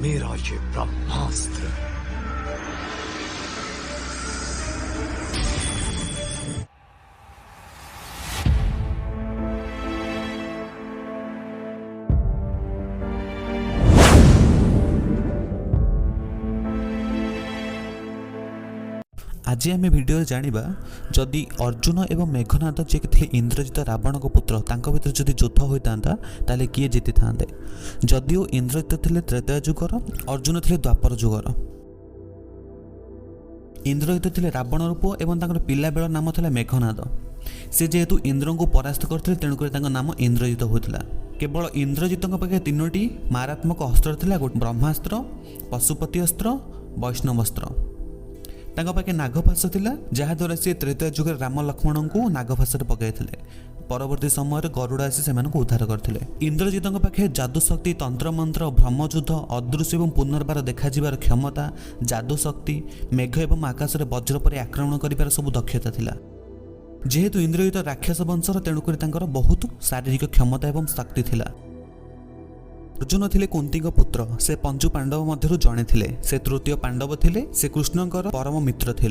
मेरा ये ब्रह्मास्त्र आज आम भिडियो जाना जदि अर्जुन एवं मेघनाद जी थे इंद्रजित रावण को पुत्र भर जदि युद्ध होता ताले किए जीति था। जदिओ इंद्रजित थे त्रेतया जुगर, अर्जुन थे द्वापर जुगर। इंद्रजित थे रावण पुओ एवं पिला बेल नाम था मेघनाद। से जेहेतु इंद्र को परास्त करते तेणुक नाम इंद्रजित होता। केवल इंद्रजित पाखे तीनोटी मारात्मक अस्त्र था, ब्रह्मास्त्र, पशुपति अस्त्र, वैष्णवस्त्र। तांका पाखे नागफास थिला जहाद्वारा सी त्रेतया जुग राम लक्ष्मण को नागफास पकई परवर्ती समय गरुड़ आसी से उद्धार करते। इंद्रजित पाखे जादू शक्ति, तंत्र मंत्र, ब्रह्मयुद्ध, अदृश्य और पुनर्बार देखाଯିबार क्षमता, जादू शक्ति, मेघ एवं आकाश में वज्र पर आक्रमण कर सब दक्षता थिला। जेहेतु इंद्रजित राक्षस वंशर तेणुक बहुत शारीरिक क्षमता एवं शक्ति थिला। अर्जुन थे कुंती पुत्र, से पंचु पांडव मध्य जड़े थे। से तृतीय पांडव थे, से कृष्णकर परम मित्र थे।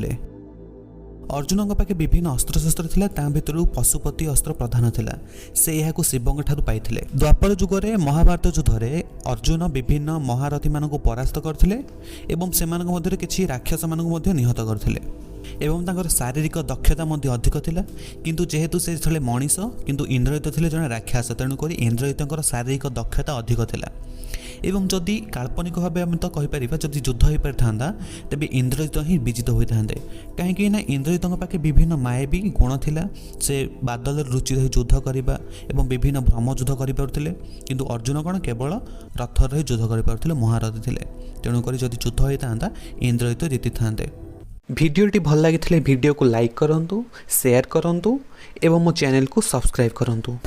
अर्जुन पाखे विभिन्न अस्त्रशस्त्र थिला, ता भितर पशुपति अस्त्र प्रधान थिला। से यह शिवों ठारू पाइथिले। द्वापर जुगरे महाभारत युद्धरे अर्जुन विभिन्न महारथी मानक परास्त करथिले एवं सेमानक मध्य किछि राक्षस मानक निहत करथिले एवं तांकर शारीरिक दक्षता मध्य अधिक थिला। किंतु जेहेतु से थले मनीष किंतु इंद्रजित थे जड़े राक्षस, तेणुक इंद्रजित शारीरिक दक्षता अधिक थिला। एवं जदि काल्पनिक भाव आम तो कहीपर जब युद्ध हो पारि था तेज इंद्रजित ही विजित होता। कहीं इंद्रजित पाखे विभिन्न मायावी गुण थिला। से बादल रुचि रही युद्ध करने और विभिन्न ब्रह्मयुद्ध करें, किंतु अर्जुन कौन केवल रथर युद्ध कर महारथी थे। तेणुक जदि युद्ध होता इंद्रजित जीति था। भिडियोटी भल लगी भिडियो को लाइक करूँ, शेयर करूँ एवं मो चैनल को सब्सक्राइब करूँ।